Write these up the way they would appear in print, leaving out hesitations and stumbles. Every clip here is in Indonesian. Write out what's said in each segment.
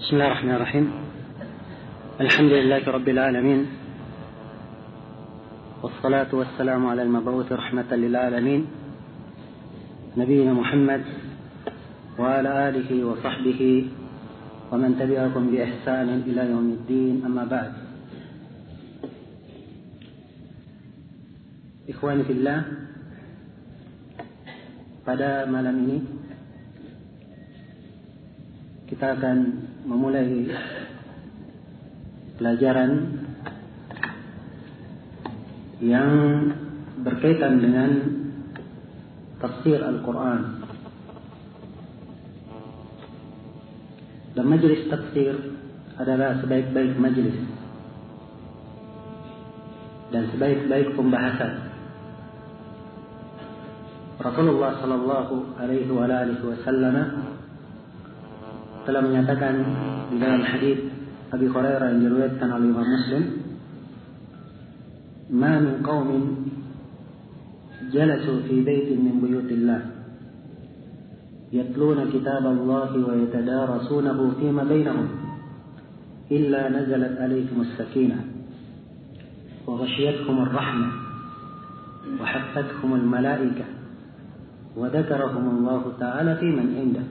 بسم الله الرحمن الرحيم. الحمد لله رب العالمين، والصلاة والسلام على المبعوث رحمة للعالمين نبينا محمد وعلى آله وصحبه ومن تبعهم بإحسان إلى يوم الدين. أما بعد. Ikhwani fillah, pada malam ini kita akan memulai pelajaran yang berkaitan dengan tafsir Al-Quran. Dan majelis tafsir adalah sebaik-baik majelis dan sebaik-baik pembahasan. Rasulullah sallallahu alaihi wasallam telah menyatakan di dalam hadis Abi Hurairah yang diriwayatkan oleh Imam Muslim, "Ma min qaumin jalasu fi baitin min buyutillah yatluna kitaballahi wa yatadarasunahu fima bainahum illa nazalat alaihim as-sakinah wa ghashiyatuhum ar-rahmah wa haffathum al-malaikah wa dzakarahum Allah Ta'ala fi man indah."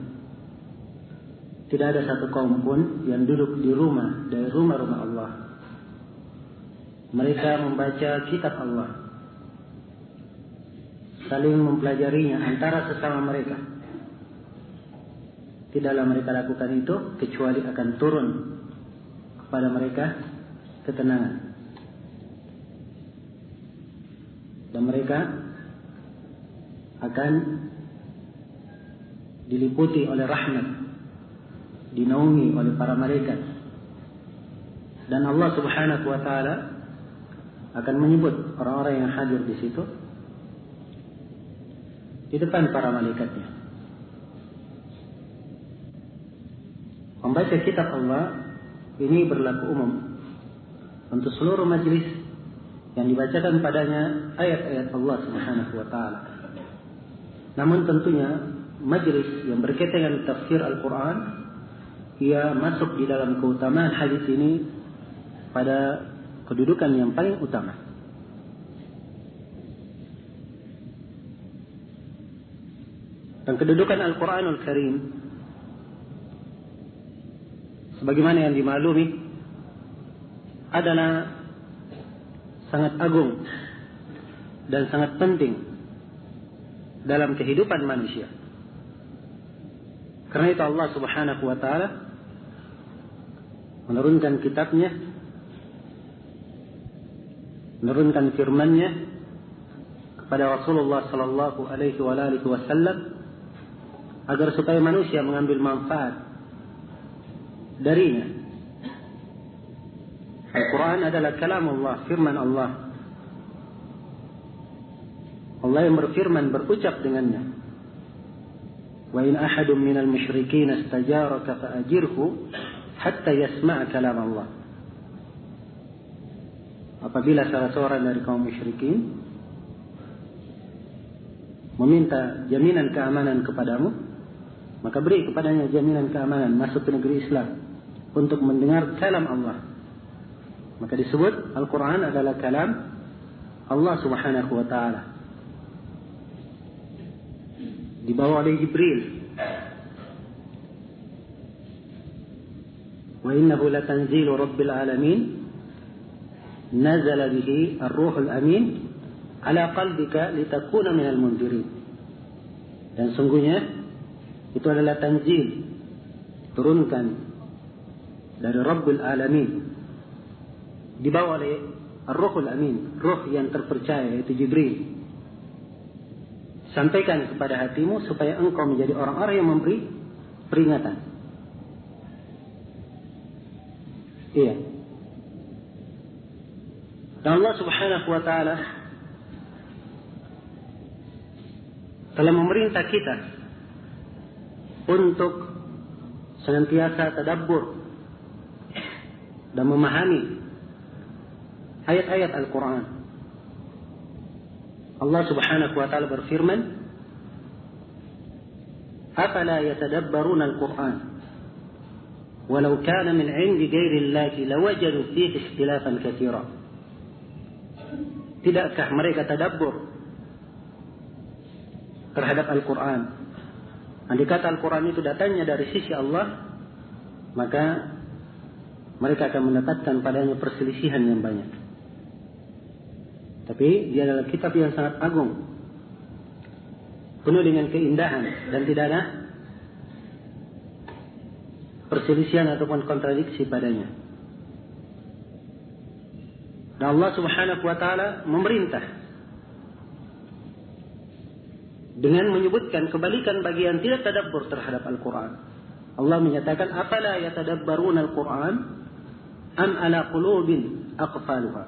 Tidak ada satu kaum pun yang duduk di rumah dari rumah-rumah Allah. Mereka membaca kitab Allah, saling mempelajarinya antara sesama mereka. Tidaklah mereka lakukan itu kecuali akan turun kepada mereka ketenangan. Dan mereka akan diliputi oleh rahmat, dinaungi oleh para malaikat. Dan Allah Subhanahu wa taala akan menyebut orang-orang yang hadir di situ di depan para malaikatnya. Membaca kitab Allah ini berlaku umum untuk seluruh majlis yang dibacakan padanya ayat-ayat Allah Subhanahu wa taala. Namun tentunya majlis yang berkaitan dengan tafsir Al-Quran, ia masuk di dalam keutamaan hadis ini pada kedudukan yang paling utama. Dan kedudukan Al-Quranul Karim, sebagaimana yang dimaklumi, adalah sangat agung dan sangat penting dalam kehidupan manusia. Karena itu Allah Subhanahu wa taala menurunkan kitabnya, menurunkan firman-Nya kepada Rasulullah sallallahu alaihi wasallam agar supaya manusia mengambil manfaat darinya. Al-Quran adalah kalam Allah, firman Allah. Allah yang berfirman, berucap dengannya. Wa in ahadun minal musyrikin istajaraka fa'ajirhu hatta yasma' kalam Allah. Apabila salah seorang dari kaum musyrikin meminta jaminan keamanan kepadamu, maka beri kepadanya jaminan keamanan masuk ke negeri Islam untuk mendengar kalam Allah. Maka disebut Al-Quran adalah kalam Allah Subhanahu wa ta'ala, dibawa oleh Jibril. Wa innahu latanzilu rabbil alamin nazala bihi ar-ruhul amin ala qalbika litakuna minal mundirin. Dan sungguhnya itu adalah tanzil, turunkan dari Rabbul Alamin, dibawa oleh ar-ruhul amin, ruh yang terpercaya, yaitu Jibril. Sampaikan kepada hatimu supaya engkau menjadi orang-orang yang memberi peringatan. Iya. Dan Allah Subhanahu wa taala telah memerintah kita untuk senantiasa tadabbur dan memahami ayat-ayat Al-Quran. Allah Subhanahu wa taala berfirman, "Afala yatadabbaruna al-Qur'an walau kana min 'indi ghairillahi lawajadu fihi ikhtilafan katsira. Tidakkah mereka tadabbur terhadap Al-Quran? Andai kata Al-Quran itu datangnya dari sisi Allah, maka mereka akan mendapatkan padanya perselisihan yang banyak. Tapi dia adalah kitab yang sangat agung, penuh dengan keindahan, dan tidak ada perselisihan ataupun kontradiksi padanya. Dan Allah Subhanahu wa taala memerintah dengan menyebutkan kebalikan bagi yang tidak tadabbur terhadap Al-Quran. Allah menyatakan, afala yatadabbaruna Al-Quran am ala qulubin aqfaluha.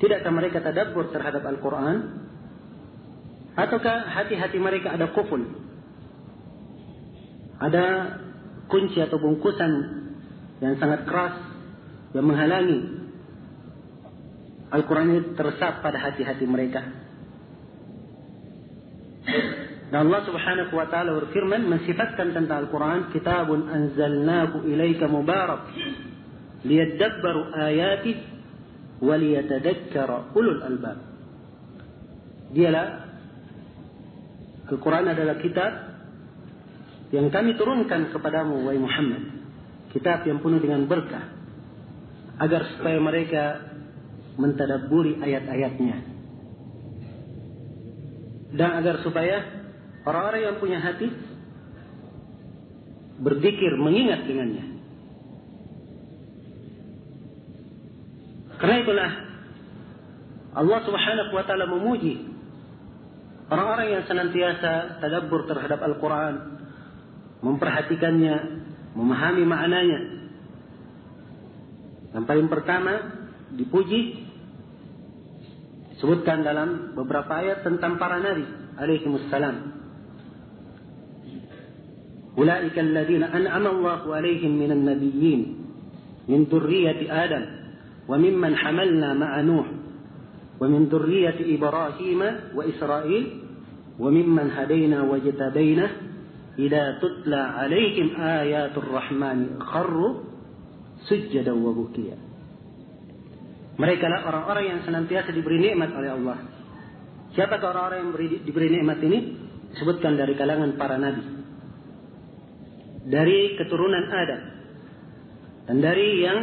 Tidakkah mereka tadabbur terhadap Al-Quran, ataukah hati-hati mereka ada kuful, ada kunci atau bungkusan yang sangat keras yang menghalangi Al-Quran ini teresap pada hati-hati mereka. Dan Allah Subhanahu wa taala berfirman mensifatkan tentang Al-Quran, kitabun anzalnahu ilaika mubarak liyadabbaru ayatih wa liyatadakkara ulul albab. Dialah Al-Quran adalah kitab yang kami turunkan kepadamu, wahai Muhammad, kitab yang penuh dengan berkah, agar supaya mereka mentadabburi ayat-ayatnya, dan agar supaya orang-orang yang punya hati berzikir, mengingat dengannya. Karena itulah Allah Subhanahu wa taala memuji orang-orang yang senantiasa tadabbur terhadap Al-Quran, memperhatikannya, memahami maknanya. Yang paling pertama dipuji, disebutkan dalam beberapa ayat tentang para nabi alaihimussalam. Ulaika alladziina an'ama Allahu alaihim minan nabiyyin min dzurriyyati Adam wa mimman hamalna ma'a Nuh wa min dzurriyyati Ibrahim wa Israil wa mimman hadaina wajtabaina idza tutla alaihim ayatul rahmani kharru sujjadan wa bukiya. Mereka lah orang-orang yang senantiasa diberi nikmat oleh Allah. Siapakah orang-orang yang diberi nikmat ini? Disebutkan dari kalangan para nabi, dari keturunan Adam, dan dari yang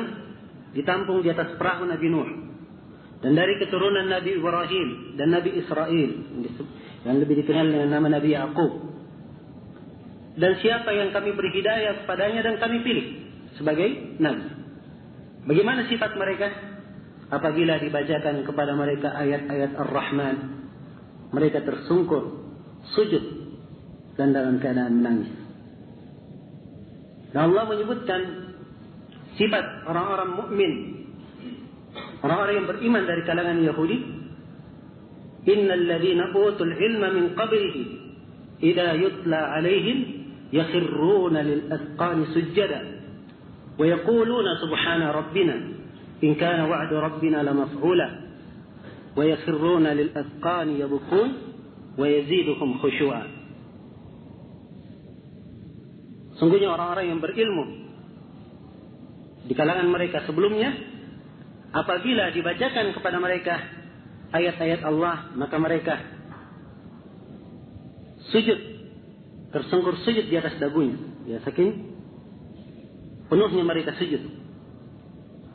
ditampung di atas perahu Nabi Nuh, dan dari keturunan Nabi Ibrahim dan Nabi Israel, yang lebih dikenal dengan nama Nabi Yaqub. Dan siapa yang kami beri hidayah kepadanya dan kami pilih sebagai nabi. Bagaimana sifat mereka? Apabila dibacakan kepada mereka ayat-ayat Ar-Rahman, mereka tersungkur, sujud, dan dalam keadaan menangis. Dan Allah menyebutkan sifat orang-orang mukmin, orang-orang yang beriman dari kalangan Yahudi. Innal ladzina utul ilma min qablihi idza yutla alaihim yakhruna lil azqani sujada wa yaquluna subhana rabbina in kana wa'du rabbina lamaf'ula wa yakhruna lil azqani yabkun wa yaziduhum khushu'a. Sungguhnya orang-orang yang berilmu di kalangan mereka sebelumnya, apabila dibacakan kepada mereka ayat-ayat Allah, maka mereka sujud, tersungkur sujud di atas dagunya. Ya, saking penuhnya mereka sujud.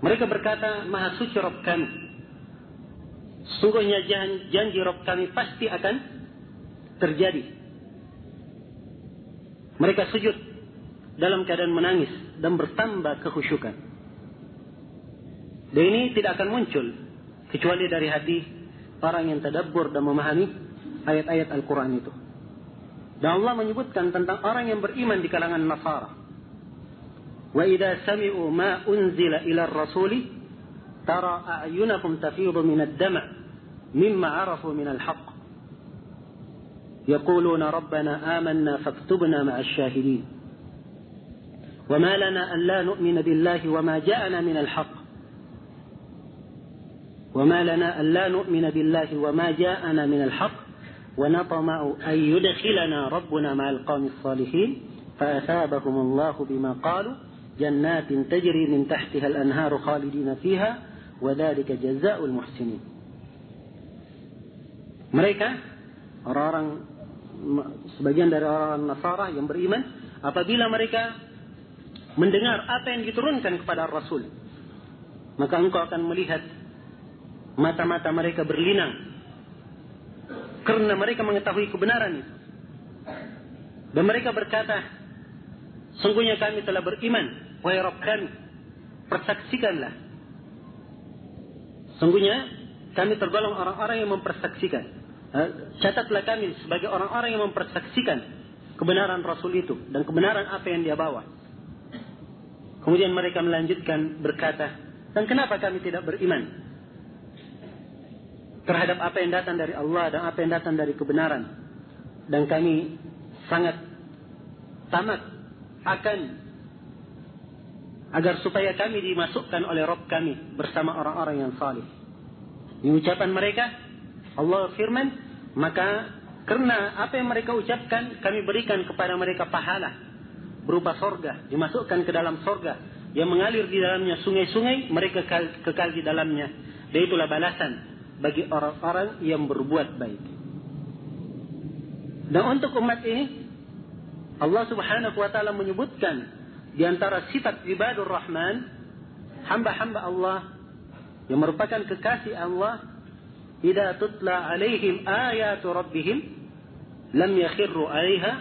Mereka berkata, Maha suci Rabb kami. Sungguhnya janji Rabb kami pasti akan terjadi. Mereka sujud dalam keadaan menangis dan bertambah kekhusyukan. Dan ini tidak akan muncul kecuali dari hati orang yang tadabbur dan memahami ayat-ayat Al-Quran itu. Dan Allah menyebutkan tentang orang yang beriman di kalangan Nasara. Wa idza sami'u ma unzila ila ar-rasuli tara a'yunahum tafidu min ad-dam' mimma 'arafu min al-haqq. Yaquluna rabbana amanna faktubna ma'a ash-shahidin. وما لنا ألا نؤمن بالله وما جاءنا من الحق وما لنا ألا نؤمن بالله وما جاءنا من الحق ونطمع أن يدخلنا ربنا مع القوم الصالحين فأثابهم الله بما قالوا jannatin tajri min tahtiha al-anharu khalidina fiha wa dzalika jazaa'ul muhsinin. Mereka orang-orang, sebagian dari orang Nasara yang beriman, apabila mereka mendengar apa yang diturunkan kepada Rasul, maka engkau akan melihat mata-mata mereka berlinang karena mereka mengetahui kebenaran itu. Dan mereka berkata, sungguhnya kami telah beriman, wahai Rabb kami, persaksikanlah. Sungguhnya kami tergolong orang-orang yang mempersaksikan. Catatlah kami sebagai orang-orang yang mempersaksikan kebenaran Rasul itu dan kebenaran apa yang dia bawa. Kemudian mereka melanjutkan berkata, dan kenapa kami tidak beriman terhadap apa yang datang dari Allah dan apa yang datang dari kebenaran? Dan kami sangat tamak akan agar supaya kami dimasukkan oleh Rabb kami bersama orang-orang yang salih. Ini ucapan mereka. Allah firman, maka karena apa yang mereka ucapkan, kami berikan kepada mereka pahala berupa sorga, dimasukkan ke dalam sorga yang mengalir di dalamnya sungai-sungai, mereka kekal di dalamnya. Dan itulah balasan bagi orang-orang yang berbuat baik. Dan untuk umat ini, Allah Subhanahu wa taala menyebutkan di antara sifat ibadur Rahman, hamba-hamba Allah yang merupakan kekasih Allah, idza tutla alaihim ayatu rabbihim lam yakhirru 'alaiha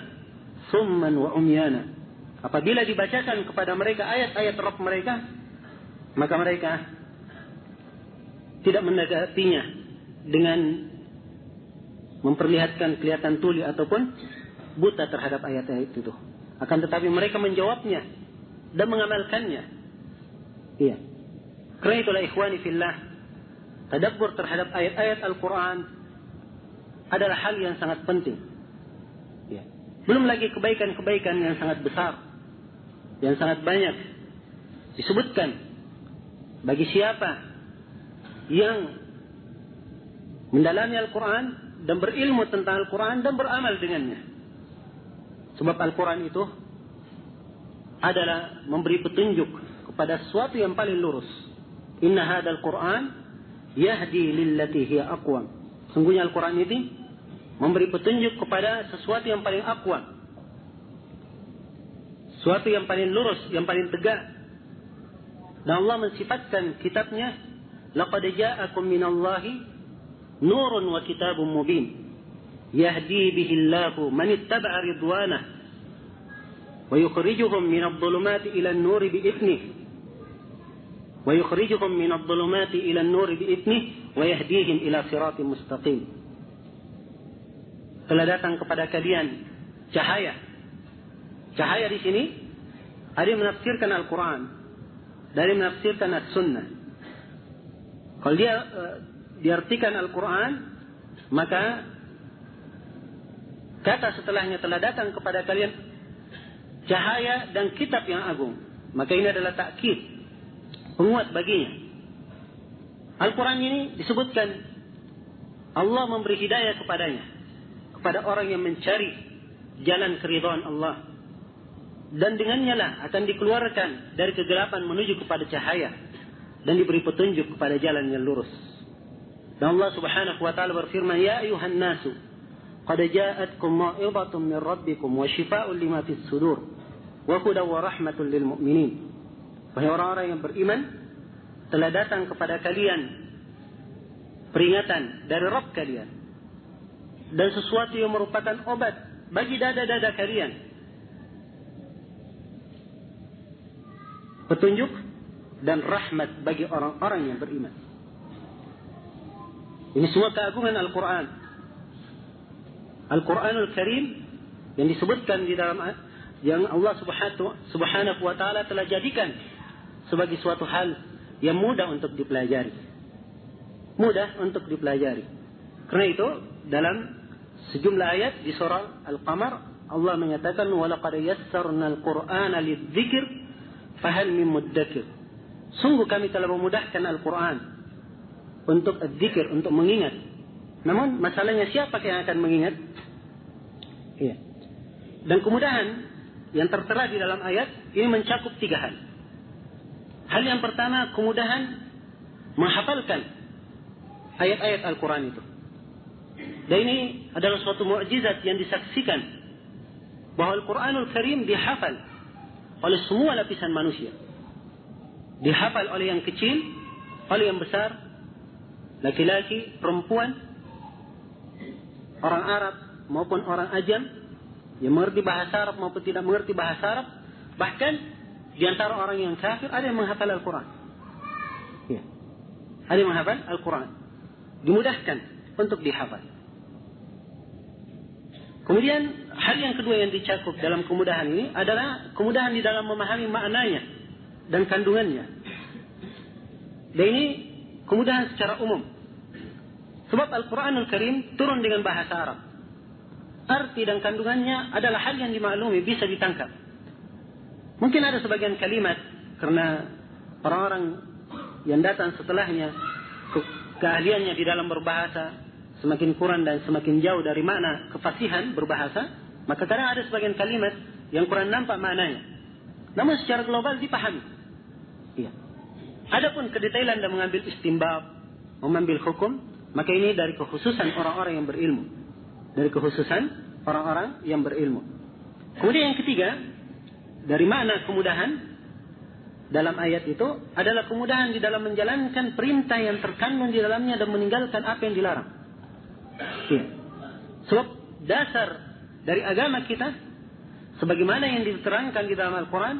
summan wa umyana. Apabila dibacakan kepada mereka ayat-ayat Rabb mereka, maka mereka tidak menanggapinya dengan memperlihatkan kelihatan tuli ataupun buta terhadap ayat-ayat itu. Akan tetapi mereka menjawabnya dan mengamalkannya. Iya. Karena itulah ikhwani fillah, tadabbur terhadap ayat-ayat Al-Quran adalah hal yang sangat penting. Ya. Belum lagi kebaikan-kebaikan yang sangat besar, yang sangat banyak disebutkan bagi siapa yang mendalami Al-Quran dan berilmu tentang Al-Quran dan beramal dengannya. Sebab Al-Quran itu adalah memberi petunjuk kepada sesuatu yang paling lurus. Inna hadzal Quran yahdi lillati hiya aqwam. Sungguhnya Al-Quran ini memberi petunjuk kepada sesuatu yang paling aqwam, sesuatu yang paling lurus, yang paling tegak. Dan Allah mensifatkan kitabnya, laqad ja'akum minallahi nurun wa kitabun mubin yahdi bihi Allahu man ittaba'a ridwanah wa yukhrijuhum minadh dhulumati ila an-nuri bi'idnihi wa yukhrijuhum minadh dhulumati ila an-nuri bi'idnihi wa yahdihim ila siratin mustaqim. Telah datang kepada kalian cahaya. Cahaya di sini ada yang menafsirkan Al-Quran, ada yang menafsirkan As-Sunnah. Kalau dia diartikan Al-Quran, maka kata setelahnya telah datang kepada kalian cahaya dan kitab yang agung. Maka ini adalah takkid, penguat baginya. Al-Quran ini disebutkan Allah memberi hidayah kepadanya, kepada orang yang mencari jalan keridhaan Allah. Dan dengannya lah akan dikeluarkan dari kegelapan menuju kepada cahaya dan diberi petunjuk kepada jalan yang lurus. Dan Allah Subhanahu wa taala berfirman, ya ayuhan nasu qad ja'atkum mau'izatun min rabbikum wa shifaa'un lima fis sudur wa hudan wa rahmatun lil mu'minin. Wahai orang-orang yang beriman, telah datang kepada kalian peringatan dari Rabb kalian dan sesuatu yang merupakan obat bagi dada-dada kalian, petunjuk dan rahmat bagi orang-orang yang beriman. Ini semua keagungan Al-Quran. Al-Quranul Karim yang disebutkan di dalam yang Allah Subhanahu wa taala telah jadikan sebagai suatu hal yang mudah untuk dipelajari. Mudah untuk dipelajari. Karena itu dalam sejumlah ayat di surah Al-Qamar Allah menyatakan wa laqad yassarnal Qur'ana lidzikr fahal min muddakir. Sungguh kami telah memudahkan Al-Quran untuk dzikir, untuk mengingat. Namun masalahnya siapa yang akan mengingat? Iya. Dan kemudahan yang tertera di dalam ayat ini mencakup 3 hal. Hal yang pertama, kemudahan menghafalkan ayat-ayat Al-Quran itu. Dan ini adalah suatu mukjizat yang disaksikan bahwa Al-Quranul Karim dihafal oleh semua lapisan manusia. Dihafal oleh yang kecil, oleh yang besar, laki-laki, perempuan, orang Arab maupun orang Ajam, yang mengerti bahasa Arab maupun tidak mengerti bahasa Arab. Bahkan di antara orang yang kafir ada yang menghafal Al-Quran. Ya. Ada yang menghafal Al-Quran. Dimudahkan untuk dihafal. Kemudian hal yang kedua yang dicakup dalam kemudahan ini adalah kemudahan di dalam memahami maknanya dan kandungannya. Dan ini kemudahan secara umum. Sebab Al-Quranul Karim turun dengan bahasa Arab. Arti dan kandungannya adalah hal yang dimaklumi, bisa ditangkap. Mungkin ada sebagian kalimat karena orang-orang yang datang setelahnya keahliannya di dalam berbahasa semakin kurang dan semakin jauh dari makna kefasihan berbahasa, maka kadang ada sebagian kalimat yang kurang nampak maknanya. Namun secara global dipahami. Iya. Adapun kedetailan dan mengambil istinbat, mengambil hukum, maka ini dari kekhususan orang-orang yang berilmu. Dari kekhususan orang-orang yang berilmu. Kemudian yang ketiga, dari makna kemudahan dalam ayat itu adalah kemudahan di dalam menjalankan perintah yang terkandung di dalamnya dan meninggalkan apa yang dilarang. Ya. Sebab dasar dari agama kita sebagaimana yang diterangkan di dalam Al-Quran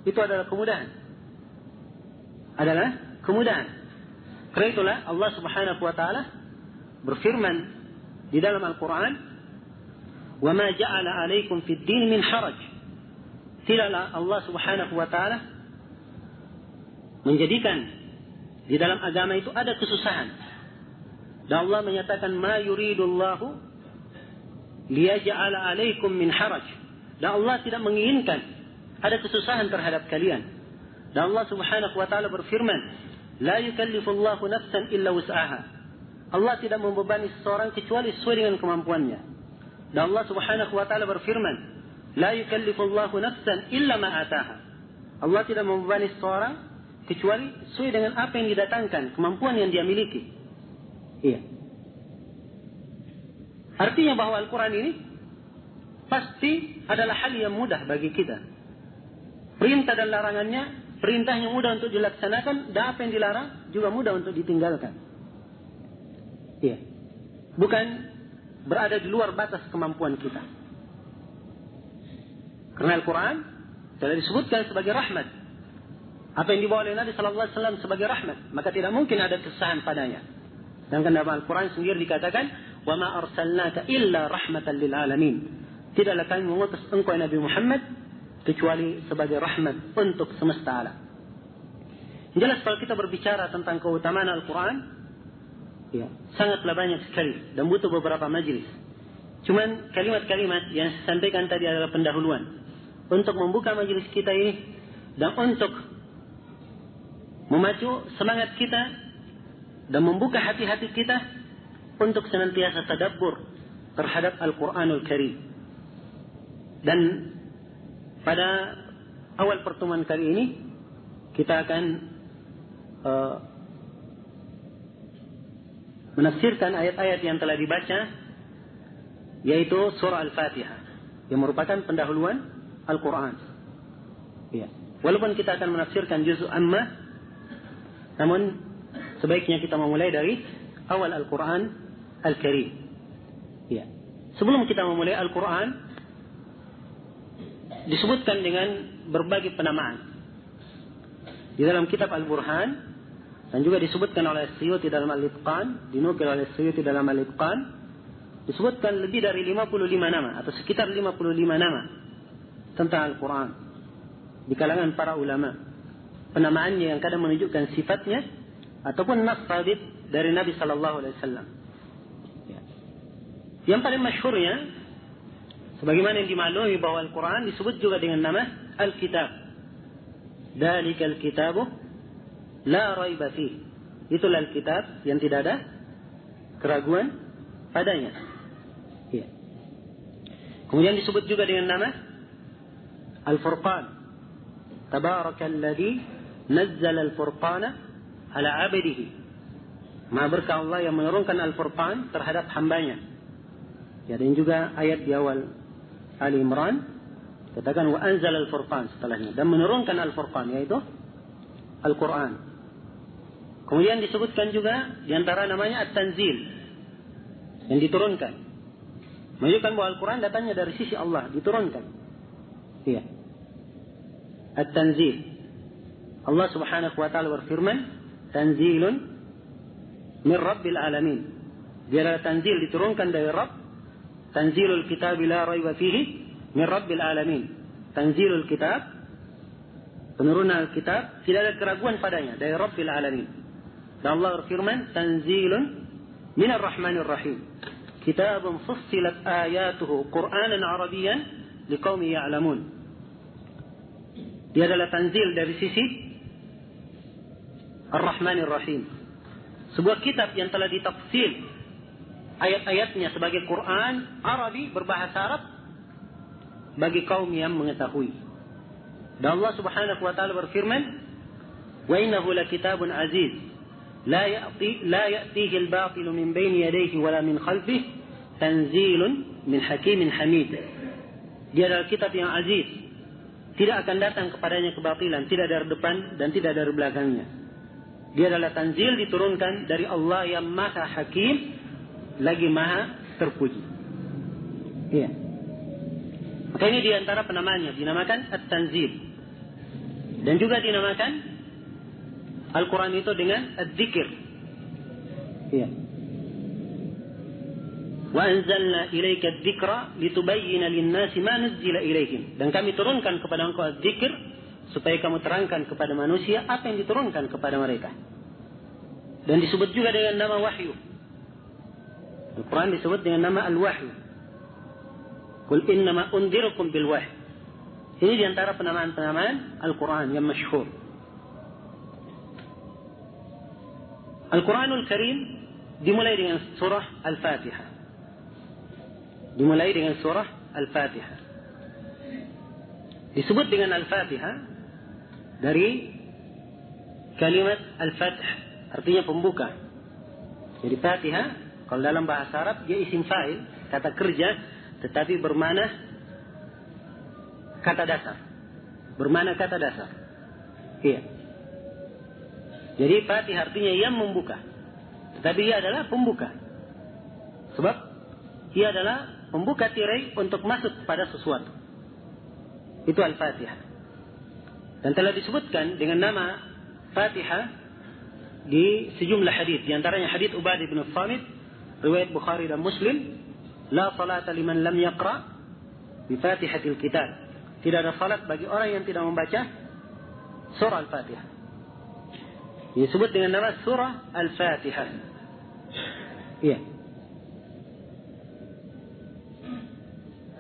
itu adalah kemudahan. Adalah kemudahan. Karena itulah Allah Subhanahu wa taala berfirman di dalam Al-Quran, "Wa ma ja'ala 'alaikum fid din min haraj." Tidaklah Allah Subhanahu wa taala menjadikan di dalam agama itu ada kesusahan. Dan Allah menyatakan, "Ma yuridullahu liyaj'ala 'alaikum min haraj." Dan Allah tidak menginginkan ada kesusahan terhadap kalian. Dan Allah Subhanahu wa taala berfirman, "La yukallifullahu nafsan illa wus'aha." Allah tidak membebani seseorang kecuali sesuai dengan kemampuannya. Dan Allah Subhanahu wa taala berfirman, "La yukallifullahu nafsan illa ma ataha." Allah tidak membebani seseorang kecuali sesuai dengan apa yang didatangkan, kemampuan yang dia miliki. Iya. Artinya bahwa Al-Quran ini pasti adalah hal yang mudah bagi kita. Perintah dan larangannya, perintahnya mudah untuk dilaksanakan, dan apa yang dilarang juga mudah untuk ditinggalkan. Iya. Bukan berada di luar batas kemampuan kita. Karena Al-Quran telah disebutkan sebagai rahmat. Apa yang dibawa oleh Nabi sallallahu alaihi wasallam sebagai rahmat, maka tidak mungkin ada kesusahan padanya. Dan dalam Al-Quran sendiri dikatakan, "Wa ma arsalnaka illa rahmatan lil alamin." Tidaklah kami mengutus engkau Nabi Muhammad kecuali sebagai rahmat untuk semesta alam. Jelas kalau kita berbicara tentang keutamaan Al-Quran, ya, sangatlah banyak sekali dan butuh beberapa majlis. Cuman kalimat-kalimat yang saya sampaikan tadi adalah pendahuluan untuk membuka majlis kita ini dan untuk memacu semangat kita dan membuka hati-hati kita untuk senantiasa tadabbur terhadap Al-Quranul Karim. Dan pada awal pertemuan kali ini kita akan menafsirkan ayat-ayat yang telah dibaca, yaitu surah Al-Fatihah yang merupakan pendahuluan Al-Quran. Ya. Walaupun kita akan menafsirkan juz' amma, namun sebaiknya kita memulai dari awal Al-Quran Al-Karim. Ya. Sebelum kita memulai Al-Quran, disebutkan dengan berbagai penamaan. Di dalam kitab Al-Burhan, dan juga disebutkan oleh Suyuti dalam Al-Itqan, dinukil oleh Suyuti dalam Al-Itqan, disebutkan lebih dari 55 nama, atau sekitar 55 nama tentang Al-Quran di kalangan para ulama. Penamaannya yang kadang menunjukkan sifatnya ataupun nas sabit dari Nabi sallallahu alaihi wasallam. Ya. Yang paling masyhurnya sebagaimana yang dimaklumi bahwa Al-Quran disebut juga dengan nama Al-Kitab. Dzalikal kitabu la raiba fihi. Itulah Al-Kitab yang tidak ada keraguan padanya. Ya. Kemudian disebut juga dengan nama Al-Furqan. Tabarakalladzi nazzala al-furqana ala 'abdihi. Maha berkah Allah yang menurunkan Al-Furqan terhadap hambanya. Ya, dan juga ayat di awal Ali Imran katakan wa anzala al-furqan setelahnya, dan menurunkan Al-Furqan yaitu Al-Quran. Kemudian disebutkan juga diantara namanya At-Tanzil, yang diturunkan, menunjukkan bahwa Al-Quran datangnya dari sisi Allah, diturunkan. Iya. At-Tanzil, Allah subhanahu wa ta'ala berfirman, Tanzilun min Rabbil Alamin. Dia adalah tanzil, diturunkan dari Rabb. Tanzilul kitab la raiba fihi min Rabbil Alamin. Tanzilul kitab, penurunan Alkitab, tidak ada keraguan padanya, dari Rabbil Alamin. Dan Allah berfirman, Tanzilun minar Rahmanir Rahim. Kitabun fussilat ayatuhu Qur'anan Arabiyan liqaumi ya'lamun. Dia adalah tanzil dari sisi Ar-Rahmanir Rahim. Sebuah kitab yang telah ditafsir ayat-ayatnya sebagai Quran Arabi berbahasa Arab bagi kaum yang mengetahui. Dan Allah Subhanahu wa taala berfirman, "Wa innahu lakitabun aziz, la ya'tihi al-batil min bayni yadayhi wala min khalfihi, tanzilun min hakimin hamid." Dia adalah kitab yang aziz, tidak akan datang kepadanya kebatilan, tidak dari depan dan tidak dari belakangnya. Dia adalah tanzil, diturunkan dari Allah yang maha hakim, lagi maha terpuji. Iya. Maka ini diantara penamanya, dinamakan At-Tanzil. Dan juga dinamakan Al-Quran itu dengan Ad-Dzikr. Iya. Wa anzalna ilaika adz-dzikra litubayyana lin-nasi ma nuzzila ilaihim. Dan kami turunkan kepada engkau Adz-Dzikr supaya kamu terangkan kepada manusia apa yang diturunkan kepada mereka. Dan disebut juga dengan nama wahyu. Al-Quran disebut dengan nama Al-Wahyu. Qul innama unzirukum bil wahyi. Ini diantara penamaan-penamaan Al-Quran yang masyhur. Al-Quranul Karim dimulai dengan surah Al-Fatihah. Dimulai dengan surah Al-Fatihah. Disebut dengan Al-Fatihah dari kalimat Al-Fath, artinya pembuka. Jadi Fatihah, kalau dalam bahasa Arab dia isim fa'il, kata kerja, tetapi bermakna kata dasar. Bermakna kata dasar. Iya. Jadi Fatihah artinya yang membuka, tetapi ia adalah pembuka. Sebab ia adalah membuka tirai untuk masuk pada sesuatu. Itu Al-Fatihah. Dan telah disebutkan dengan nama Fatihah di sejumlah hadis. Di antaranya hadis Ubadah bin Samit, riwayat Bukhari dan Muslim, la salata liman lam yaqra bi Fatihatil Kitab. Tidak ada salat bagi orang yang tidak membaca surah Al-Fatihah. Disebut dengan nama surah Al-Fatihah. Iya.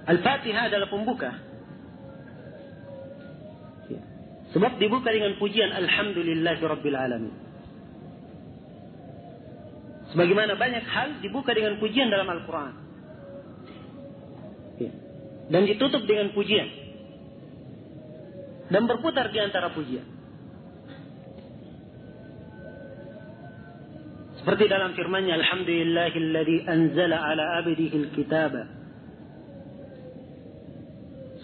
Al-Fatihah adalah pembuka. Sebab dibuka dengan pujian Alhamdulillahi Rabbil Alamin. Sebagaimana banyak hal dibuka dengan pujian dalam Al-Quran. Dan ditutup dengan pujian. Dan berputar di antara pujian. Seperti dalam firman-Nya, Alhamdulillahilladzi anzala ala abdihi al-kitaba.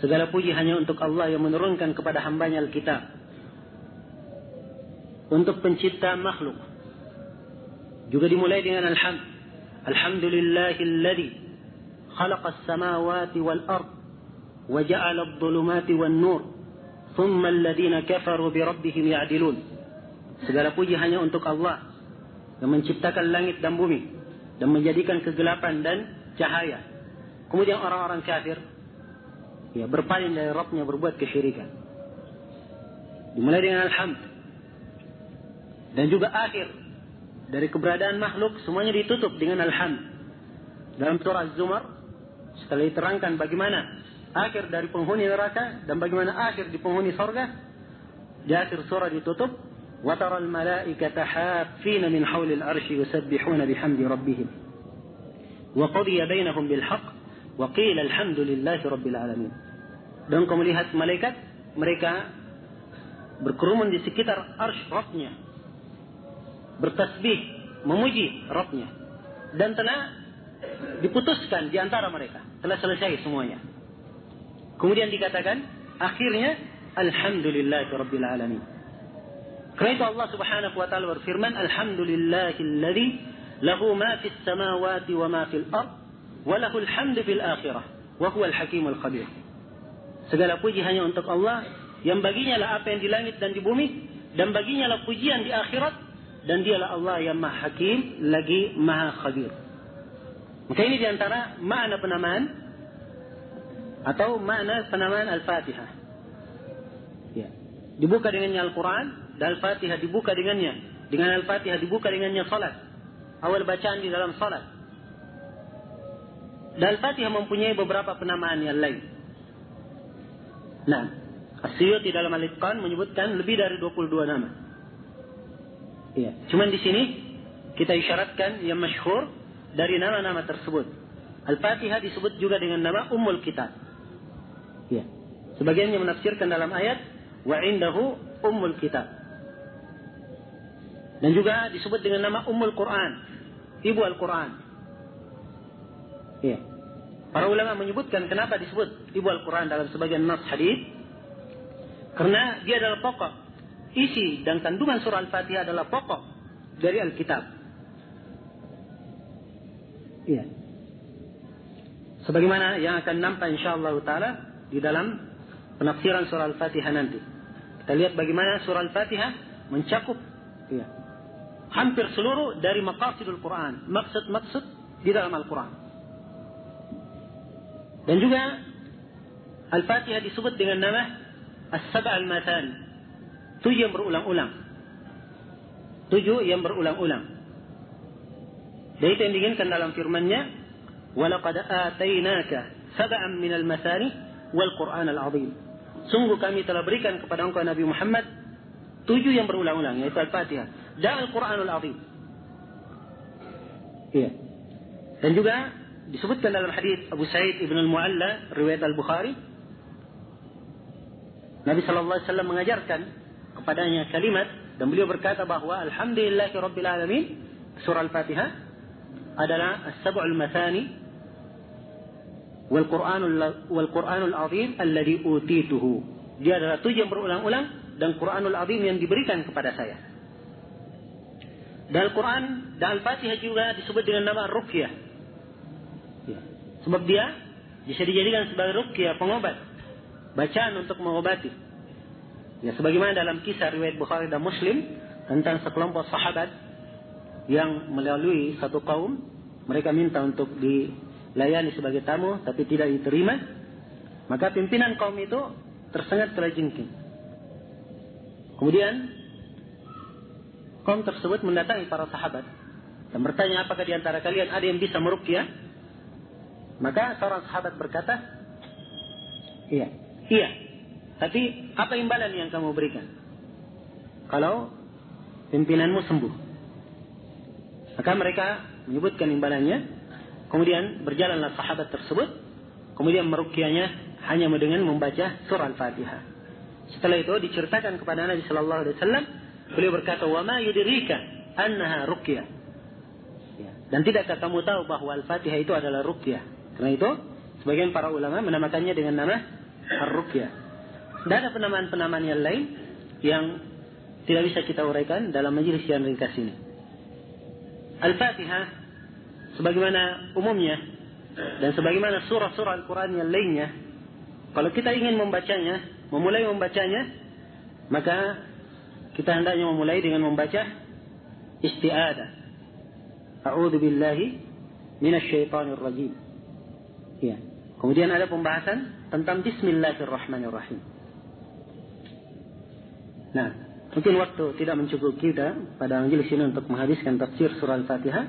Segala puji hanya untuk Allah yang menurunkan kepada hambanya Alkitab. Untuk pencipta makhluk. Juga dimulai dengan alhamd. Alhamdulillahilladzi khalaqas samawati wal ard wa ja'ala adh-dhulumati wan nur. Thumma alladhina kafaru bi rabbihim ya'dilun. Segala puji hanya untuk Allah yang menciptakan langit dan bumi dan menjadikan kegelapan dan cahaya. Kemudian orang-orang kafir berpaling dari Rabbnya, berbuat kesyirikan. Dimulai dengan alhamd. Dan juga akhir dari keberadaan makhluk semuanya ditutup dengan alhamd. Dalam surah Az-Zumar setelah diterangkan bagaimana akhir dari penghuni neraka dan bagaimana akhir di penghuni surga, di akhir surah ditutup wa taral malaikata haffina min hawlil arsy yusabbihuna bihamdi rabbihim wa qudiya bainahum bil haqq wa qila alhamdulillahi rabbil alamin. Dan kau melihat malaikat, mereka berkerumun di sekitar arsy Rabbnya, bertasbih, memuji Rabbnya, dan telah diputuskan di antara mereka, telah selesai semuanya. Kemudian dikatakan akhirnya alhamdulillahirabbil alamin. Karena itu Allah Subhanahu wa taala berfirman, alhamdulillahilladzi lahu ma fis samawati wa ma fil ard wa lahul hamdu fil akhirah wa huwal hakimul khabir. Segala puji hanya untuk Allah, yang baginya lah apa yang di langit dan di bumi, dan baginya lah pujian di akhirat, dan dialah Allah yang maha hakim lagi maha khabir. Maka ini diantara makna penamaan atau makna penamaan Al-Fatihah. Ya. Dibuka dengannya Al-Quran, dan Al-Fatihah dibuka dengannya. Dengan Al-Fatihah dibuka dengannya salat. Awal bacaan di dalam salat. Dan Al-Fatihah mempunyai beberapa penamaan yang lain. Nah, As-Suyuti dalam Al-Itqan menyebutkan lebih dari 22 nama. Ya. Cuman di sini kita isyaratkan yang masyhur dari nama-nama tersebut. Al-Fatihah disebut juga dengan nama Ummul Kitab. Ya. Sebagian yang menafsirkan dalam ayat wa indahu Ummul Kitab. Dan juga disebut dengan nama Ummul Quran, Ibu Al-Quran. Ya. Para ulama menyebutkan kenapa disebut Ibu Al-Quran dalam sebagian nas hadis, karena dia adalah pokok. Isi dan kandungan surah Al-Fatihah adalah pokok dari Alkitab. Iya. Sebagaimana yang akan nampak insyaallah taala di dalam penafsiran surah Al-Fatihah nanti. Kita lihat bagaimana surah Al-Fatihah mencakup hampir seluruh dari maqasidul Quran, maksud-maksud di dalam Al-Quran. Dan juga Al-Fatihah disebut dengan nama As-Sab' al-Mathani, 7 yang berulang-ulang. 7 yang berulang-ulang. Dan itu yang diinginkan dalam firman-Nya, وَلَقَدْ آتَيْنَاكَ سَبْعًا مِنَ الْمَثَانِ وَالْقُرْآنَ الْعَظِيمِ. Sungguh kami telah berikan kepada engkau Nabi Muhammad 7 yang berulang-ulang, yaitu Al-Fatihah dan Al-Quranul Azim. Iya. Dan juga disebutkan dalam hadis Abu Sa'id Ibn Al-Mu'alla riwayat Al-Bukhari, Nabi sallallahu alaihi wasallam mengajarkan kepadanya kalimat, dan beliau berkata bahwa alhamdulillahi rabbil alamin, surah Al-Fatihah adalah as-sab'ul mathani wal Qur'anul azim alladhi utituhu. Dia adalah 7 yang berulang-ulang dan Qur'anul azim yang diberikan kepada saya. Dan Al-Quran dan Al-Fatihah juga disebut dengan nama Ruqyah. Ya. Sebab dia bisa dijadikan sebagai Ruqyah, pengobat, bacaan untuk mengobati. Ya, sebagaimana dalam kisah riwayat Bukhari dan Muslim tentang sekelompok sahabat yang melalui satu kaum, mereka minta untuk dilayani sebagai tamu tapi tidak diterima. Maka pimpinan kaum itu tersengat kelajengking. Kemudian kaum tersebut mendatangi para sahabat dan bertanya, apakah di antara kalian ada yang bisa meruqyah? Maka seorang sahabat berkata, iya. Tapi apa imbalan yang kamu berikan kalau pimpinanmu sembuh? Maka mereka menyebutkan imbalannya. Kemudian berjalanlah sahabat tersebut, kemudian meruqyahnya hanya dengan membaca surah Al-Fatihah. Setelah itu diceritakan kepada Nabi sallallahu alaihi wasallam, beliau berkata, "Wa ma yudrika annaha ruqyah." Ya. Dan tidakkah kamu tahu bahwa Al-Fatihah itu adalah ruqyah? Karena itu sebagian para ulama menamakannya dengan nama Ar-Ruqyah. Dan ada penamaan-penamaan yang lain yang tidak bisa kita uraikan dalam majelis yang ringkas ini. Al-Fatihah sebagaimana umumnya dan sebagaimana surah-surah Al-Quran yang lainnya, kalau kita ingin membacanya, memulai membacanya, maka kita hendaknya memulai dengan membaca isti'adah. A'udzu billahi minasyaitonir rajim. Ya. Kemudian ada pembahasan tentang bismillahirrahmanirrahim. Nah, mungkin waktu tidak mencukupi kita pada majelis ini untuk menghabiskan tafsir surah Al-Fatihah.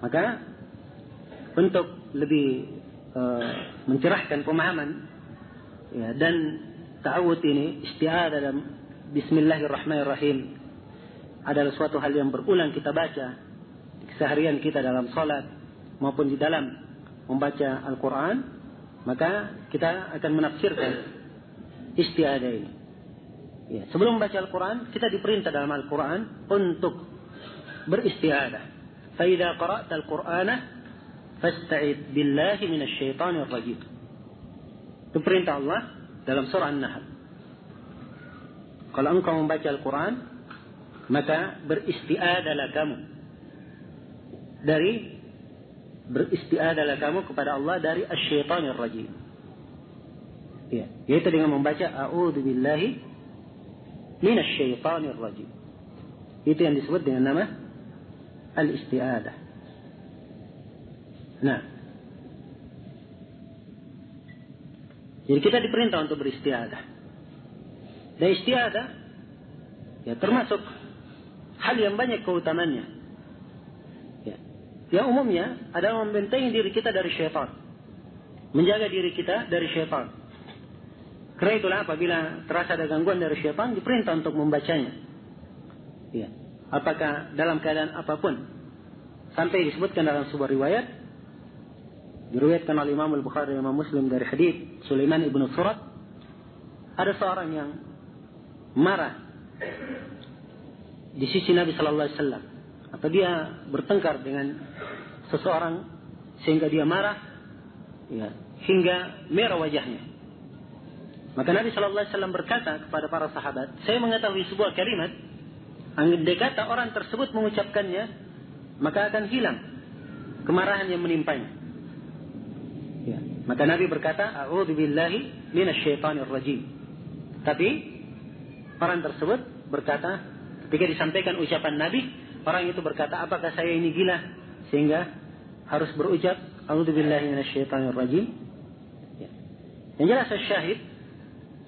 Maka untuk lebih mencerahkan pemahaman ya, dan ta'awud ini, isti'adah dalam bismillahirrahmanirrahim adalah suatu hal yang berulang kita baca di keseharian kita dalam salat maupun di dalam membaca Al-Quran, maka kita akan menafsirkan isti'adah ini. Ya, sebelum membaca Al-Quran, kita diperintah dalam Al-Quran untuk beristi'adah. Fa'idha qara'ta Al-Qur'ana fasta'id billahi minasyaitanir rajim. Itu perintah Allah dalam surah An-Nahl. Kalau engkau membaca Al-Quran, maka beristi'adalah kamu. Beristi'adalah kamu kepada Allah dari asyaitanir rajim. Ya, yaitu dengan membaca a'udzu billahi minasyaitanir rajim. Itu yang disebut dengan nama al-isti'adah. Nah, jadi kita diperintah untuk beristi'adah. Dan isti'adah ya termasuk hal yang banyak keutamaannya. Ya. Yang umumnya adalah membentengi diri kita dari syaitan. Menjaga diri kita dari syaitan. Karena itulah apabila terasa ada gangguan dari syaitan, diperintah untuk membacanya. Ya. Apakah dalam keadaan apapun. Sampai disebutkan dalam sebuah riwayat, diriwayatkan oleh Imam Al-Bukhari dan Imam Muslim dari hadits Sulaiman ibn Surat, ada seorang yang marah di sisi Nabi Sallallahu Alaihi Wasallam, atau dia bertengkar dengan seseorang sehingga dia marah, ya, hingga merah wajahnya. Maka Nabi Sallallahu Alaihi Wasallam berkata kepada para sahabat, saya mengetahui sebuah kalimat, andai kata orang tersebut mengucapkannya, maka akan hilang kemarahan yang menimpanya. Ya. Maka Nabi berkata, a'udzu billahi minasyaitonir rajim. Tapi orang tersebut berkata, ketika disampaikan ucapan Nabi, orang itu berkata, apakah saya ini gila sehingga harus berucap a'udzu billahi minasyaitonir rajim? Ya. Yang jelas syahid,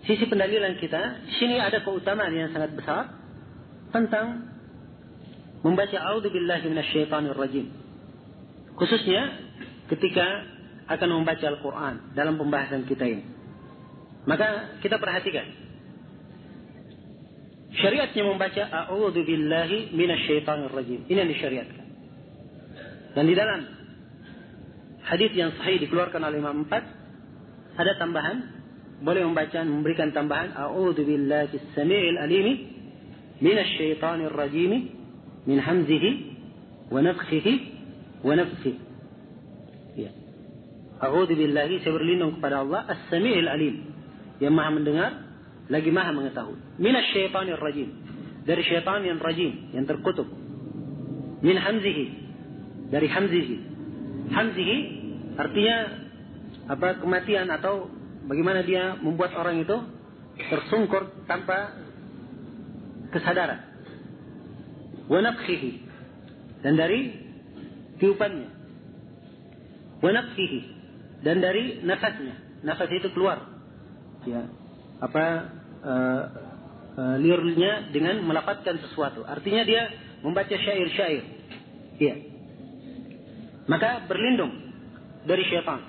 sisi pendalilan kita, di sini ada keutamaan yang sangat besar tentang membaca a'udzu billahi minasyaitonir rajim. Khususnya ketika akan membaca Al-Quran dalam pembahasan kita ini. Maka kita perhatikan syariatnya membaca a'udzu billahi minasyaitonir rajim. Ini yang disyariatkan. Dan di dalam hadis yang sahih dikeluarkan oleh Imam 4 ada tambahan, boleh membaca, memberikan tambahan a'udzu billahi as-sami'il alim minasyaitonir rajim min hamzihi wa nafthihi wa nafthihi. Ya. A'udzu billahi, saya berlindung kepada Allah as-sami'il alim, yang maha mendengar lagi maha mengetahui. Minasyaitonir rajim, dari syaitan yang rajim, yang terkutuk. Min hamzihi, dari hamzihi. Hamzihi artinya apa? Kematian, atau bagaimana dia membuat orang itu tersungkur tanpa kesadaran. Wa nafkhihi, dan dari tiupannya. Wa nafkhihi, dan dari nafasnya. Nafas itu keluar, ya, liurnya dengan melafazkan sesuatu. Artinya dia membaca syair-syair. Ya. Maka berlindung dari syaitan.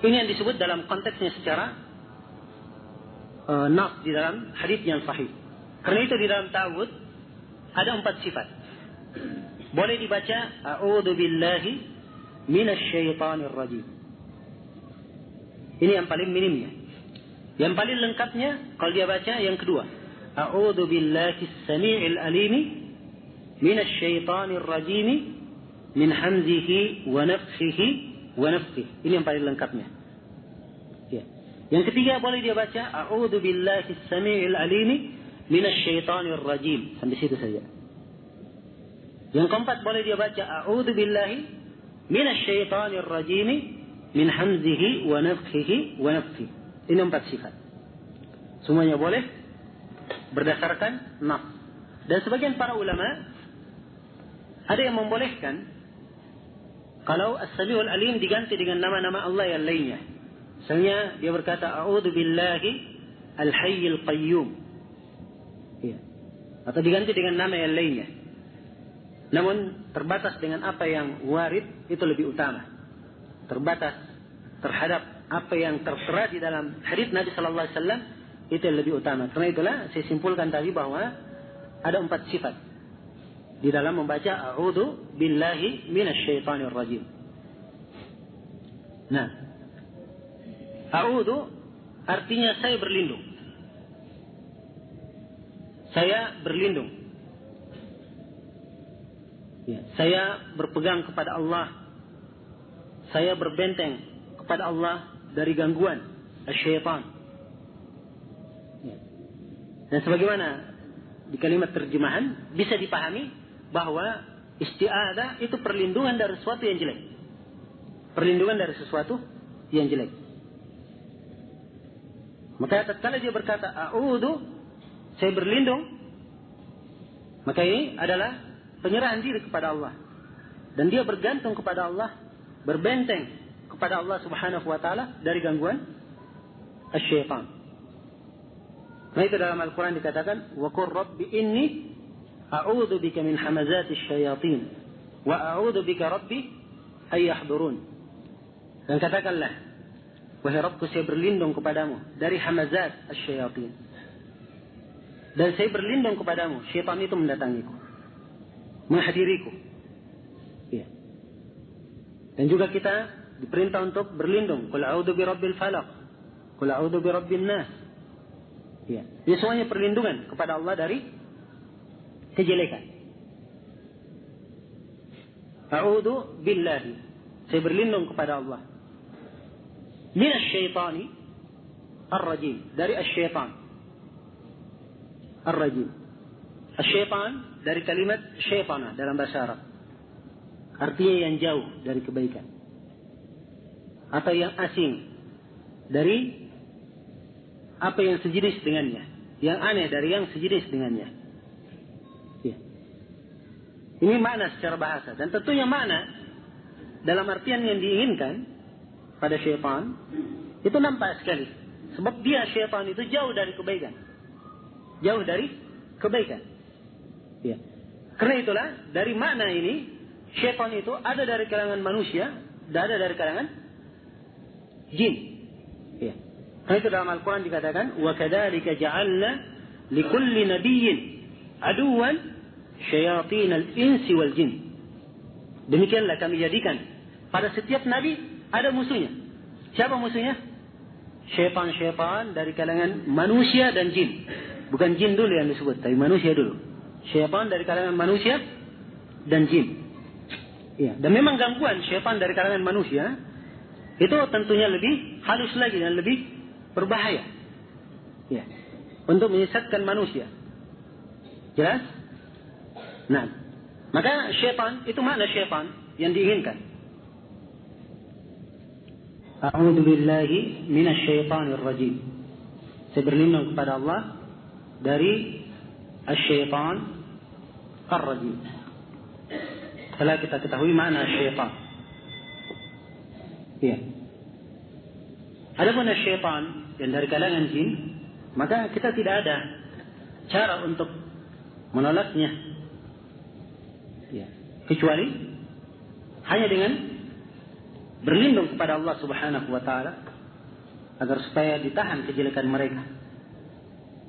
Ini yang disebut dalam konteksnya secara nas di dalam hadis yang sahih. Karena itu di dalam ta'awudz ada 4 sifat. Boleh dibaca a'udzu billahi minasyaitonir rajim. Ini yang paling minimnya. Yang paling lengkapnya kalau dia baca yang kedua, a'udzu billahi as-sami'il alim minasyaitonir rajim min hamzihi wa nafthihi wa nafthihi. Ini yang paling lengkapnya. Ya. Yang ketiga boleh dia baca a'udzu billahi as-sami'il alim minasyaitonir rajim. Sampai situ saja. Yang keempat boleh dia baca a'udzu billahi minasyaitonir rajim min hamzihi wa nafthihi wa nafthihi. Ini 4 sifat. Semuanya boleh berdasarkan nas. Dan sebagian para ulama ada yang membolehkan kalau as-sami'ul alim diganti dengan nama-nama Allah yang lainnya. Misalnya dia berkata a'udzu billahi al-hayyil qayyum. Ya. Atau diganti dengan nama yang lainnya. Namun terbatas dengan apa yang warid itu lebih utama. Terbatas terhadap apa yang tertera di dalam hadis Nabi Sallallahu Alaihi Wasallam itu yang lebih utama. Karena itulah saya simpulkan tadi bahwa ada 4 sifat di dalam membaca a'udzu billahi minasyaitonir rajim. Nah, a'udzu artinya saya berlindung. saya berlindung. Ya, saya berpegang kepada Allah. Saya berbenteng kepada Allah dari gangguan syaitan. Ya. Dan sebagaimana di kalimat terjemahan bisa dipahami bahwa isti'adzah itu perlindungan dari sesuatu yang jelek. Perlindungan dari sesuatu yang jelek. Maka tatkala dia berkata a'udzu, saya berlindung, maka ini adalah penyerahan diri kepada Allah. Dan dia bergantung kepada Allah, berbenteng kepada Allah Subhanahu wa taala dari gangguan syaitan. Nah, itu dalam Al-Quran dikatakan, wa qur rabbi inni a'udzu bika min hamazati syayatin wa a'udzu bika rabbi ay yahdurun. Dan katakanlah, wahai Rabbku, saya berlindung kepadamu dari hamazat asyayatin. Dan saya berlindung kepadamu, syaitan itu mendatangiku, menghadiriku. Ya. Dan juga kita diperintah untuk berlindung. Qul a'udzu birabbil falaq, qul a'udzu birabbin nas. Ya. Ini semuanya perlindungan kepada Allah dari kejelekan. A'udzu billahi, saya berlindung kepada Allah. Min asyaitani ar-rajim, dari asyaitan ar-rajim. Asyaitan dari kalimat syaitana dalam bahasa Arab, artinya yang jauh dari kebaikan atau yang asing dari apa yang sejenis dengannya, yang aneh dari yang sejenis dengannya. Ya. Ini makna secara bahasa, dan tentunya makna dalam artian yang diinginkan pada syaitan itu nampak sekali. Sebab dia, syaitan itu jauh dari kebaikan. Jauh dari kebaikan. Ya. Karena itulah dari makna ini, syaitan itu ada dari kalangan manusia dan ada dari kalangan jin. Ya. Karena itu dalam Al-Quran dikatakan, wa kadzalika ja'alna likulli nabiyyin aduwan syayatinal insi wal jin. Demikianlah kami jadikan pada setiap nabi ada musuhnya. Siapa musuhnya? Syaitan-syaitan dari kalangan manusia dan jin. Bukan jin dulu yang disebut, tapi manusia dulu. Syaitan dari kalangan manusia dan jin. Ya, dan memang gangguan syaitan dari kalangan manusia itu tentunya lebih halus lagi dan lebih berbahaya. Ya, untuk menyesatkan manusia. Jelas? Nah, maka syaitan itu makna syaitan yang diinginkan. A'udzu billahi minasyaitonir rajim. Saya berlindung kepada Allah dari asyaitan ar-rajim. Setelah kita ketahui makna syaitan. Ya. Adapun syaitan yang dari kalangan jin, maka kita tidak ada cara untuk menolaknya. Ya. Kecuali hanya dengan berlindung kepada Allah Subhanahu wa taala agar supaya ditahan kejelekan mereka.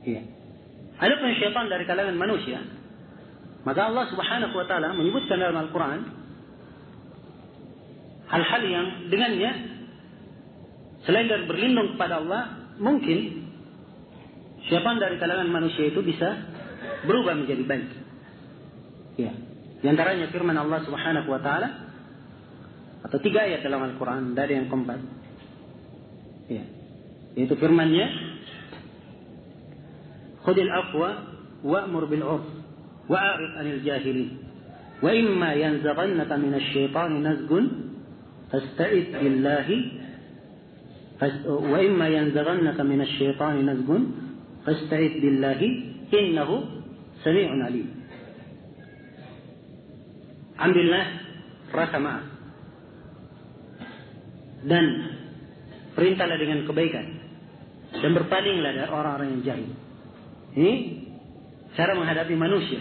Iya. Adapun syaitan dari kalangan manusia, maka Allah Subhanahu wa taala menyebutkan dalam Al-Quran hal-hal yang dengannya selain dari berlindung kepada Allah, mungkin syaitan dari kalangan manusia itu bisa berubah menjadi baik. Iya. Di antaranya firman Allah Subhanahu wa taala, atau 3 ayat dalam Al-Quran dari yang keempat. Ya. Yaitu firman-Nya, khudil afwa wa'mur bil 'urf wa'rid 'anil jahilin wa imma yanzaghannaka minasy syaitani nazghun fasta'id billahi wa imma yanzaghannaka minasy syaitani nazghun fasta'id billahi innahu samii'un 'alim. Ambillah rasa maaf dan perintahlah dengan kebaikan dan berpalinglah dari orang-orang yang jahil. Ini cara menghadapi manusia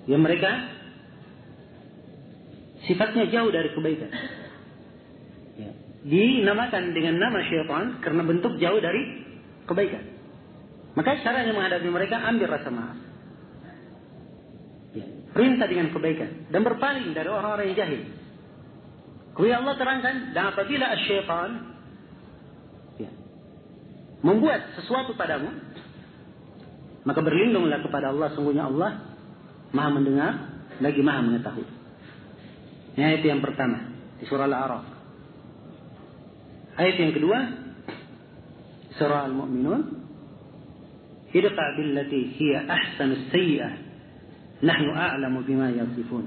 yang mereka sifatnya jauh dari kebaikan. Ya. Dinamakan dengan nama syaitan karena bentuk jauh dari kebaikan. Maka caranya menghadapi mereka, ambil rasa maaf. Ya. Perintah dengan kebaikan dan berpaling dari orang-orang yang jahil. Kemudian Allah terangkan, dan apabila syaitan membuat sesuatu padamu, Maka berlindunglah kepada Allah, sungguhnya Allah Maha mendengar lagi Maha mengetahui. Ini ayat yang pertama di surah Al-A'raf. Ayat yang kedua surah Al-Mu'minun, idfa' billati hiya ahsanus sayyi'ah nahnu a'lamu bima yasifun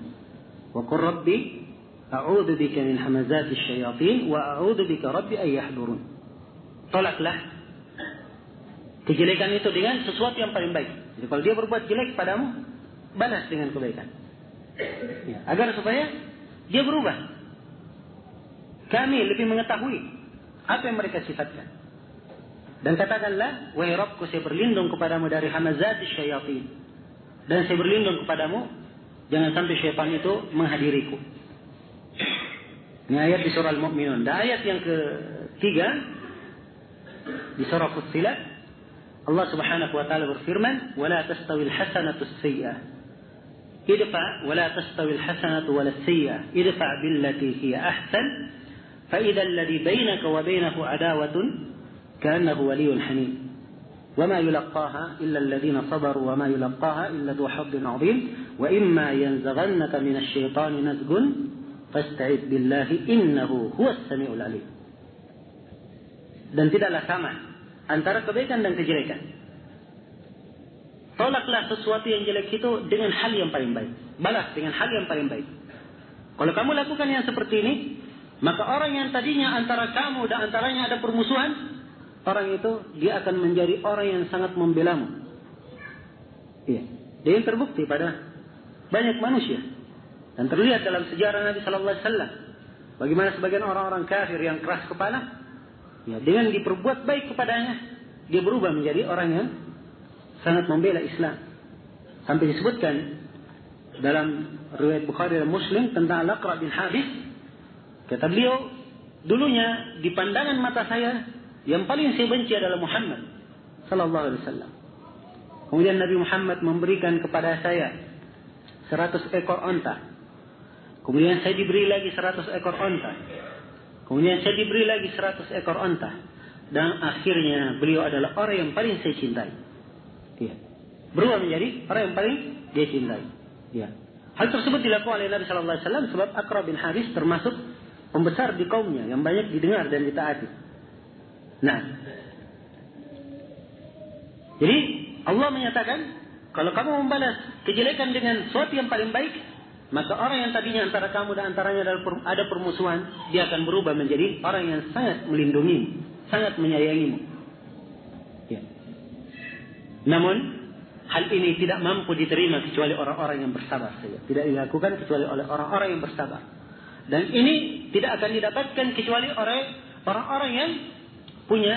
wa qur rabbi a'udzu bika min hamazati syayatin wa a'udzu bika rabbi ay yahdurun. Tolaklah kejelekan itu dengan sesuatu yang paling baik. Jadi kalau dia berbuat jelek padamu, balas dengan kebaikan. Ya, agar supaya dia berubah. Kami lebih mengetahui apa yang mereka sifatkan. Dan katakanlah, wahai Rabbku, saya berlindung kepadamu dari hamazati syayatin. Dan saya berlindung kepadamu, jangan sampai syaitan itu menghadiriku. Ini ayat di surah Al-Mu'minun. Dan ayat yang ketiga di surah Fussilat, Allah Subhanahu wa taala berfirman, "Wala tastawil hasanatu as-sayyi'ah. Idfa' wala tastawil hasanatu wala as-sayyi'ah. Idfa' billati hiya ahsan, fa idza alladhi bainaka wa bainahu adawatun ka'annahu waliyyun hamim. Wa ma yulaqqaha illa alladhina sabaru wa ma yulaqqaha illa dhu hazzin 'azim. Wa imma yanzaghannaka minasy syaitani nazghun fasta'id billahi innahu huwas samiul 'alim." Dan tidaklah sama antara kebaikan dan kejelekan. Tolaklah sesuatu yang jelek itu dengan hal yang paling baik. Balas dengan hal yang paling baik. Kalau kamu lakukan yang seperti ini, maka orang yang tadinya antara kamu dan antaranya ada permusuhan, orang itu dia akan menjadi orang yang sangat membelamu. Iya. Dia yang terbukti pada banyak manusia. Dan terlihat dalam sejarah Nabi Sallallahu Alaihi Wasallam, bagaimana sebagian orang-orang kafir yang keras kepala, ya, dengan diperbuat baik kepadanya, dia berubah menjadi orang yang sangat membela Islam. Sampai disebutkan dalam riwayat Bukhari dan Muslim tentang Al-Aqra bin Habis, kata beliau, dulunya di pandangan mata saya yang paling saya benci adalah Muhammad Sallallahu Alaihi Wasallam. Kemudian Nabi Muhammad memberikan kepada saya 100 ekor onta. Kemudian saya diberi lagi 100 ekor onta. Kemudian saya diberi lagi 100 ekor onta. Dan akhirnya beliau adalah orang yang paling saya cintai. Ya. Berubah menjadi orang yang paling dia cintai. Ya. Hal tersebut dilakukan oleh Nabi Sallallahu Alaihi Wasallam sebab Aqra bin Habis termasuk pembesar di kaumnya yang banyak didengar dan ditaati. Nah, jadi Allah menyatakan, kalau kamu membalas kejelekan dengan sesuatu yang paling baik, maka orang yang tadinya antara kamu dan antaranya ada permusuhan, dia akan berubah menjadi orang yang sangat melindungimu, sangat menyayangimu. Ya. Namun, hal ini tidak mampu diterima kecuali orang-orang yang bersabar saja. Tidak dilakukan kecuali oleh orang-orang yang bersabar. Dan ini tidak akan didapatkan kecuali oleh orang-orang yang punya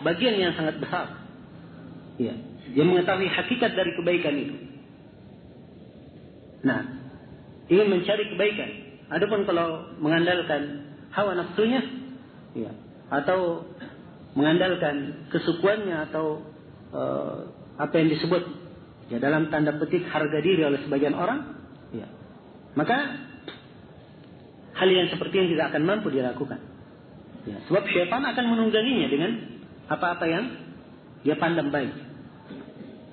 bagian yang sangat besar. Ya. Yang mengetahui hakikat dari kebaikan itu. Nah, ingin mencari kebaikan. Adapun kalau mengandalkan hawa nafsunya, ya, atau mengandalkan kesukuannya atau apa yang disebut ya dalam tanda petik harga diri oleh sebagian orang, ya, maka hal yang seperti ini tidak akan mampu dilakukan. Ya, sebab syaitan akan menungganginya dengan apa-apa yang dia pandang baik.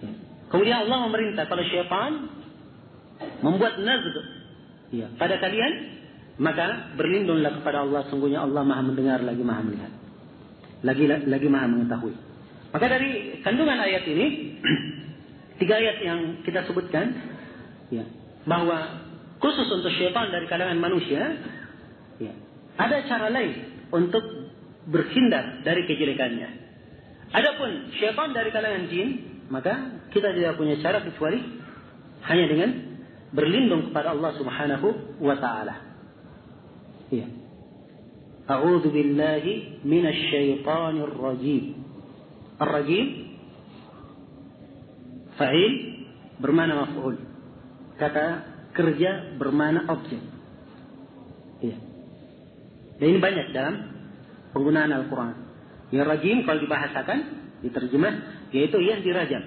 Ya. Kemudian Allah memerintah kalau syaitan membuat nazg, ya, pada kalian, maka berlindunglah kepada Allah, sungguhnya Allah Maha mendengar lagi Maha melihat, lagi Maha mengetahui. Maka dari kandungan ayat ini, 3 ayat yang kita sebutkan, ya, bahwa khusus untuk syaitan dari kalangan manusia, ya, ada cara lain untuk berhindar dari kejelekannya. Adapun syaitan dari kalangan jin, maka kita tidak punya cara kecuali hanya dengan berlindung kepada Allah Subhanahu wa taala. Ya. A'udzu billahi minasy syaithanir rajim. Ar-rajim fa'il bermakna maf'ul. Kata kerja bermakna objek. Ya. Dan ini banyak dalam penggunaan Al-Quran. Yang rajim kalau dibahasakan, diterjemah, yaitu yang dirajam,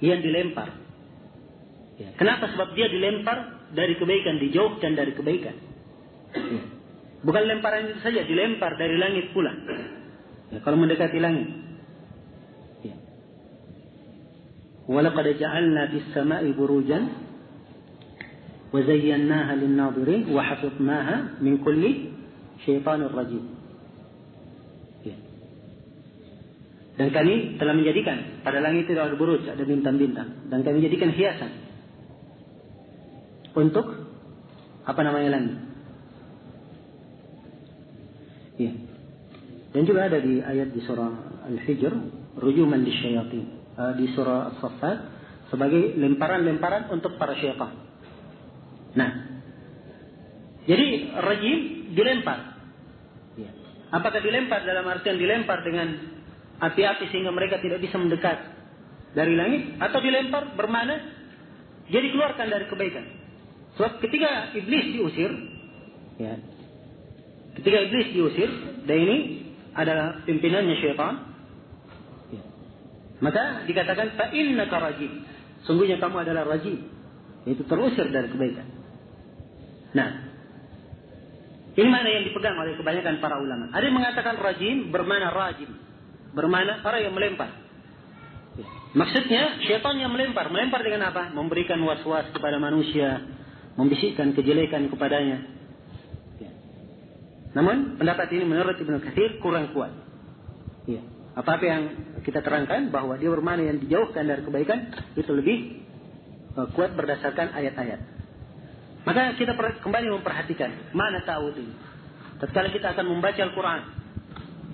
yang dilempar. Ya. Kenapa? Sebab dia dilempar dari kebaikan, dijauhkan dari kebaikan. Ya. Bukan lemparan itu saja, dilempar dari langit pula. Ya, kalau mendekati langit. Ya. walaqad ja'alna fis sama'i burujan wa zayyanaha lin-nadhirin wa hafidnaha min kulli syaitanir rajim. Ya. Dan kami telah menjadikan pada langit itu ada buruj, ada bintang-bintang, dan kami jadikan hiasan untuk apa namanya langit. Ya. Dan juga ada di ayat di surah Al-Hijr, rujuman lisyayatin, di surah As-Saffat sebagai lemparan-lemparan untuk para syaitan. Nah, jadi rajim dilempar. Ya. Apakah dilempar dalam artian dilempar dengan api-api sehingga mereka tidak bisa mendekat dari langit, atau dilempar bermakna dia dikeluarkan dari kebaikan? Sebab ketika iblis diusir, ya, ketika iblis diusir, dan ini adalah pimpinannya syaitan, ya, maka dikatakan fa innaka rajim, sungguhnya kamu adalah rajim, yaitu terusir dari kebaikan. Nah, ini mana yang dipegang oleh kebanyakan para ulama. Ada yang mengatakan rajim bermakna rajim, bermakna orang yang melempar. Ya. Maksudnya syaitan yang melempar dengan apa? Memberikan was-was kepada manusia, membisikkan kejelekan kepadanya. Ya. Namun pendapat ini menurut Ibnu Katsir kurang kuat. Ya. Apa-apa yang kita terangkan bahwa dia bermakna yang dijauhkan dari kebaikan itu lebih kuat berdasarkan ayat-ayat. Maka kita kembali memperhatikan mana ta'awudz ini. Tatkala kita akan membaca Al-Quran,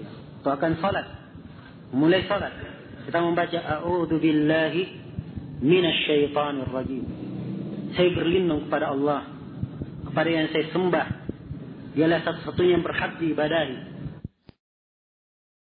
ya, atau akan salat, mulai salat, kita membaca a'udzu billahi minasyaitonir rajim. Saya berlindung kepada Allah, kepada yang saya sembah, dialah satu-satunya yang berhak diibadahi.